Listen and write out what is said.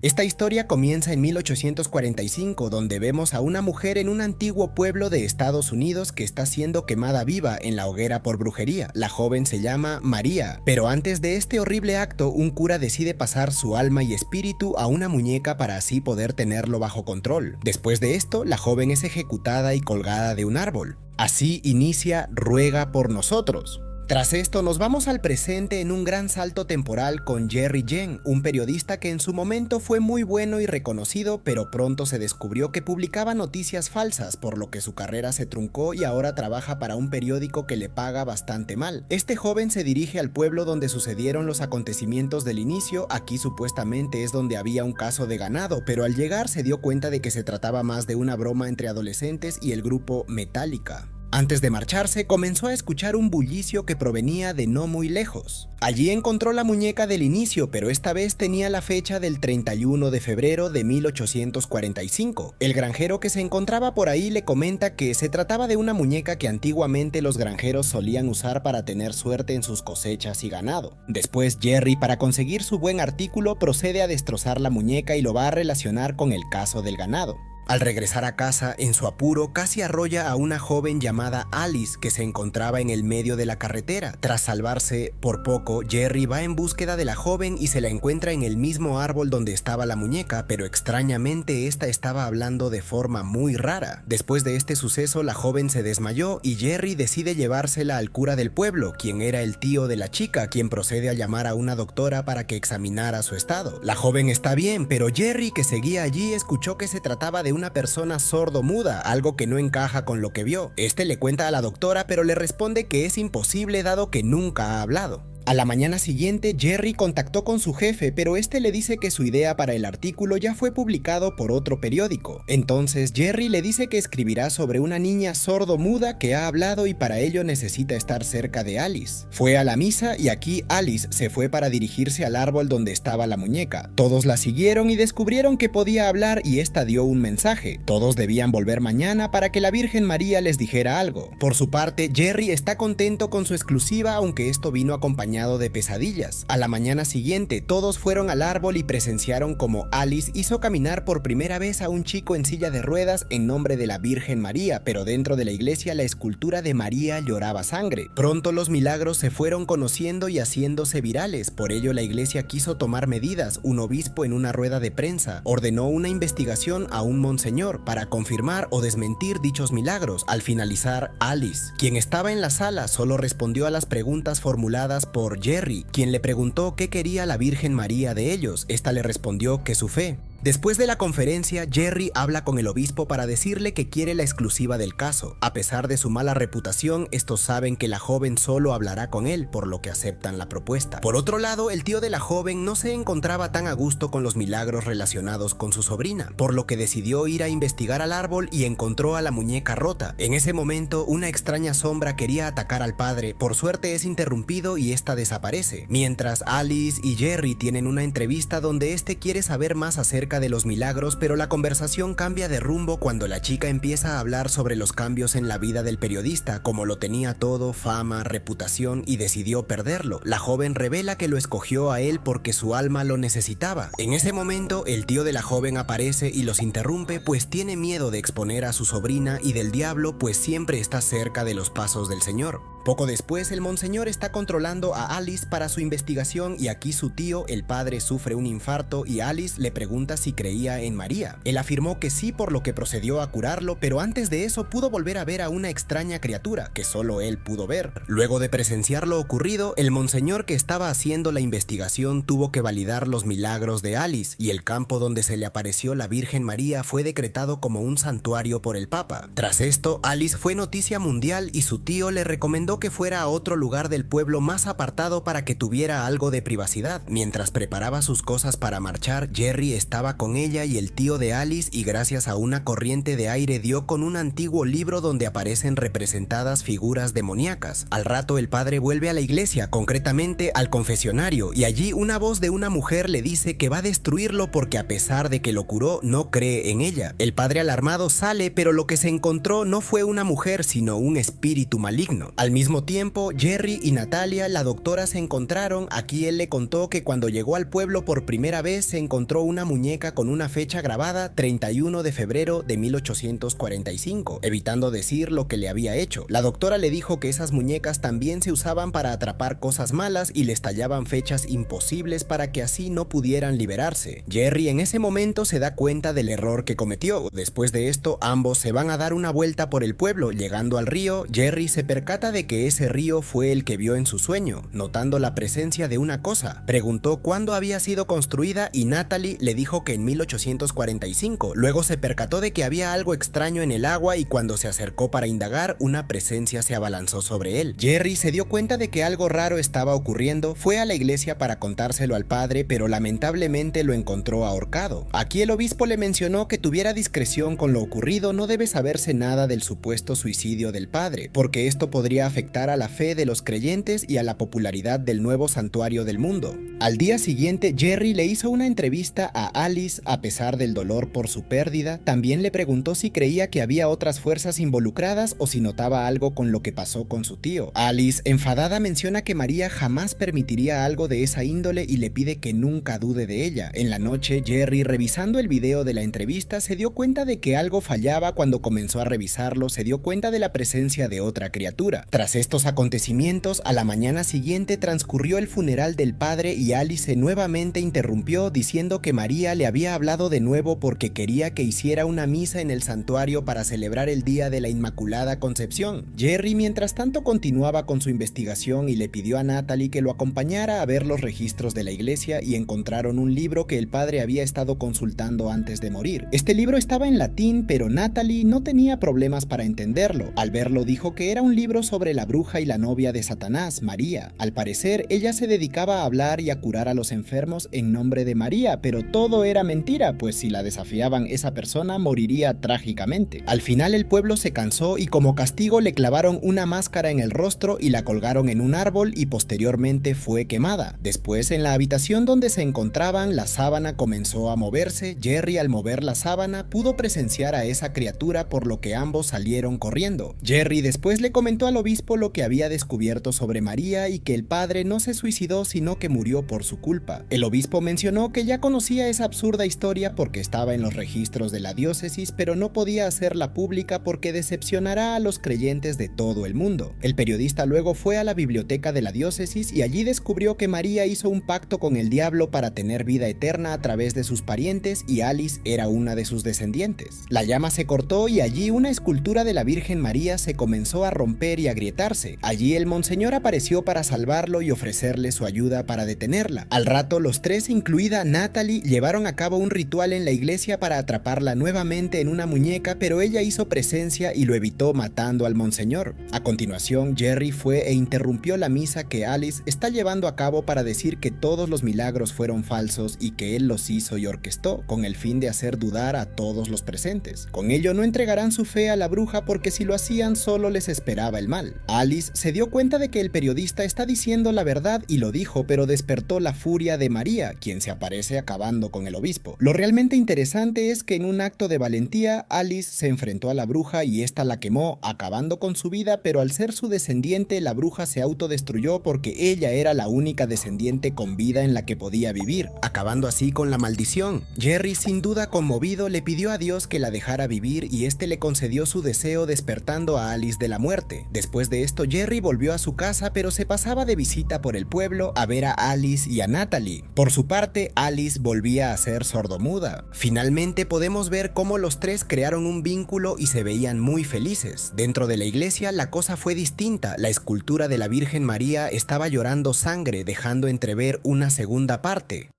Esta historia comienza en 1845, donde vemos a una mujer en un antiguo pueblo de Estados Unidos que está siendo quemada viva en la hoguera por brujería. La joven se llama María, pero antes de este horrible acto, un cura decide pasar su alma y espíritu a una muñeca para así poder tenerlo bajo control. Después de esto, la joven es ejecutada y colgada de un árbol. Así inicia Ruega por nosotros. Tras esto nos vamos al presente en un gran salto temporal con Jerry Yen, un periodista que en su momento fue muy bueno y reconocido, pero pronto se descubrió que publicaba noticias falsas, por lo que su carrera se truncó y ahora trabaja para un periódico que le paga bastante mal. Este joven se dirige al pueblo donde sucedieron los acontecimientos del inicio. Aquí supuestamente es donde había un caso de ganado, pero al llegar se dio cuenta de que se trataba más de una broma entre adolescentes y el grupo Metallica. Antes de marcharse, comenzó a escuchar un bullicio que provenía de no muy lejos. Allí encontró la muñeca del inicio, pero esta vez tenía la fecha del 31 de febrero de 1845. El granjero que se encontraba por ahí le comenta que se trataba de una muñeca que antiguamente los granjeros solían usar para tener suerte en sus cosechas y ganado. Después Jerry, para conseguir su buen artículo, procede a destrozar la muñeca y lo va a relacionar con el caso del ganado. Al regresar a casa, en su apuro, casi arrolla a una joven llamada Alice que se encontraba en el medio de la carretera. Tras salvarse por poco, Jerry va en búsqueda de la joven y se la encuentra en el mismo árbol donde estaba la muñeca, pero extrañamente esta estaba hablando de forma muy rara. Después de este suceso, la joven se desmayó y Jerry decide llevársela al cura del pueblo, quien era el tío de la chica, quien procede a llamar a una doctora para que examinara su estado. La joven está bien, pero Jerry, que seguía allí, escuchó que se trataba de una persona sordo-muda, algo que no encaja con lo que vio. Este le cuenta a la doctora, pero le responde que es imposible dado que nunca ha hablado. A la mañana siguiente, Jerry contactó con su jefe, pero este le dice que su idea para el artículo ya fue publicado por otro periódico. Entonces Jerry le dice que escribirá sobre una niña sordo-muda que ha hablado y para ello necesita estar cerca de Alice. Fue a la misa y aquí Alice se fue para dirigirse al árbol donde estaba la muñeca. Todos la siguieron y descubrieron que podía hablar y esta dio un mensaje. Todos debían volver mañana para que la Virgen María les dijera algo. Por su parte, Jerry está contento con su exclusiva, aunque esto vino acompañado de pesadillas. A la mañana siguiente, todos fueron al árbol y presenciaron como Alice hizo caminar por primera vez a un chico en silla de ruedas en nombre de la Virgen María, pero dentro de la iglesia la escultura de María lloraba sangre. Pronto los milagros se fueron conociendo y haciéndose virales, por ello la iglesia quiso tomar medidas. Un obispo en una rueda de prensa ordenó una investigación a un monseñor para confirmar o desmentir dichos milagros. Al finalizar, Alice, quien estaba en la sala, solo respondió a las preguntas formuladas por Jerry, quien le preguntó qué quería la Virgen María de ellos. Esta le respondió que su fe. Después de la conferencia, Jerry habla con el obispo para decirle que quiere la exclusiva del caso. A pesar de su mala reputación, estos saben que la joven solo hablará con él, por lo que aceptan la propuesta. Por otro lado, el tío de la joven no se encontraba tan a gusto con los milagros relacionados con su sobrina, por lo que decidió ir a investigar al árbol y encontró a la muñeca rota. En ese momento, una extraña sombra quería atacar al padre. Por suerte es interrumpido y esta desaparece. Mientras Alice y Jerry tienen una entrevista donde este quiere saber más acerca de los milagros, pero la conversación cambia de rumbo cuando la chica empieza a hablar sobre los cambios en la vida del periodista, como lo tenía todo, fama, reputación, y decidió perderlo. La joven revela que lo escogió a él porque su alma lo necesitaba. En ese momento, el tío de la joven aparece y los interrumpe, pues tiene miedo de exponer a su sobrina y del diablo, pues siempre está cerca de los pasos del Señor. Poco después, el monseñor está controlando a Alice para su investigación y aquí su tío, el padre, sufre un infarto y Alice le pregunta si creía en María. Él afirmó que sí, por lo que procedió a curarlo, pero antes de eso pudo volver a ver a una extraña criatura que solo él pudo ver. Luego de presenciar lo ocurrido, el monseñor que estaba haciendo la investigación tuvo que validar los milagros de Alice y el campo donde se le apareció la Virgen María fue decretado como un santuario por el Papa. Tras esto, Alice fue noticia mundial y su tío le recomendó que fuera a otro lugar del pueblo más apartado para que tuviera algo de privacidad. Mientras preparaba sus cosas para marchar, Jerry estaba con ella y el tío de Alice y gracias a una corriente de aire dio con un antiguo libro donde aparecen representadas figuras demoníacas. Al rato el padre vuelve a la iglesia, concretamente al confesionario, y allí una voz de una mujer le dice que va a destruirlo porque a pesar de que lo curó, no cree en ella. El padre alarmado sale, pero lo que se encontró no fue una mujer sino un espíritu maligno. Al mismo mismo tiempo, Jerry y Natalia, la doctora, se encontraron. Aquí él le contó que cuando llegó al pueblo por primera vez se encontró una muñeca con una fecha grabada 31 de febrero de 1845, evitando decir lo que le había hecho. La doctora le dijo que esas muñecas también se usaban para atrapar cosas malas y les tallaban fechas imposibles para que así no pudieran liberarse. Jerry en ese momento se da cuenta del error que cometió. Después de esto, ambos se van a dar una vuelta por el pueblo. Llegando al río, Jerry se percata de que ese río fue el que vio en su sueño, notando la presencia de una cosa. Preguntó cuándo había sido construida y Natalie le dijo que en 1845. Luego se percató de que había algo extraño en el agua y cuando se acercó para indagar, una presencia se abalanzó sobre él. Jerry se dio cuenta de que algo raro estaba ocurriendo, fue a la iglesia para contárselo al padre, pero lamentablemente lo encontró ahorcado. Aquí el obispo le mencionó que tuviera discreción con lo ocurrido, no debe saberse nada del supuesto suicidio del padre, porque esto podría afectar a la fe de los creyentes y a la popularidad del nuevo santuario del mundo. Al día siguiente, Jerry le hizo una entrevista a Alice. A pesar del dolor por su pérdida, también le preguntó si creía que había otras fuerzas involucradas o si notaba algo con lo que pasó con su tío. Alice, enfadada, menciona que María jamás permitiría algo de esa índole y le pide que nunca dude de ella. En la noche, Jerry, revisando el video de la entrevista, se dio cuenta de que algo fallaba. Cuando comenzó a revisarlo, se dio cuenta de la presencia de otra criatura. Tras estos acontecimientos, a la mañana siguiente transcurrió el funeral del padre y Alice nuevamente interrumpió diciendo que María le había hablado de nuevo porque quería que hiciera una misa en el santuario para celebrar el día de la Inmaculada Concepción. Jerry, mientras tanto, continuaba con su investigación y le pidió a Natalie que lo acompañara a ver los registros de la iglesia y encontraron un libro que el padre había estado consultando antes de morir. Este libro estaba en latín, pero Natalie no tenía problemas para entenderlo. Al verlo dijo que era un libro sobre la bruja y la novia de Satanás, María. Al parecer, ella se dedicaba a hablar y a curar a los enfermos en nombre de María, pero todo era mentira, pues si la desafiaban, esa persona moriría trágicamente. Al final el pueblo se cansó y como castigo le clavaron una máscara en el rostro y la colgaron en un árbol y posteriormente fue quemada. Después, en la habitación donde se encontraban, la sábana comenzó a moverse. Jerry, al mover la sábana, pudo presenciar a esa criatura, por lo que ambos salieron corriendo. Jerry después le comentó al obispo lo que había descubierto sobre María y que el padre no se suicidó sino que murió por su culpa. El obispo mencionó que ya conocía esa absurda historia porque estaba en los registros de la diócesis, pero no podía hacerla pública porque decepcionará a los creyentes de todo el mundo. El periodista luego fue a la biblioteca de la diócesis y allí descubrió que María hizo un pacto con el diablo para tener vida eterna a través de sus parientes y Alice era una de sus descendientes. La llama se cortó y allí una escultura de la Virgen María se comenzó a romper y agrietarse. Allí el monseñor apareció para salvarlo y ofrecerle su ayuda para detenerla. Al rato, los tres, incluida Natalie, llevaron a cabo un ritual en la iglesia para atraparla nuevamente en una muñeca, pero ella hizo presencia y lo evitó matando al monseñor. A continuación, Jerry fue e interrumpió la misa que Alice está llevando a cabo para decir que todos los milagros fueron falsos y que él los hizo y orquestó con el fin de hacer dudar a todos los presentes. Con ello no entregarán su fe a la bruja porque si lo hacían solo les esperaba el mal. Alice se dio cuenta de que el periodista está diciendo la verdad y lo dijo, pero despertó la furia de María, quien se aparece acabando con el obispo. Lo realmente interesante es que en un acto de valentía, Alice se enfrentó a la bruja y esta la quemó, acabando con su vida, pero al ser su descendiente, la bruja se autodestruyó porque ella era la única descendiente con vida en la que podía vivir, acabando así con la maldición. Jerry, sin duda conmovido, le pidió a Dios que la dejara vivir y este le concedió su deseo, despertando a Alice de la muerte. Después de esto, Jerry volvió a su casa, pero se pasaba de visita por el pueblo a ver a Alice y a Natalie. Por su parte, Alice volvía a ser sordomuda. Finalmente podemos ver cómo los tres crearon un vínculo y se veían muy felices. Dentro de la iglesia la cosa fue distinta. La escultura de la Virgen María estaba llorando sangre, dejando entrever una segunda parte.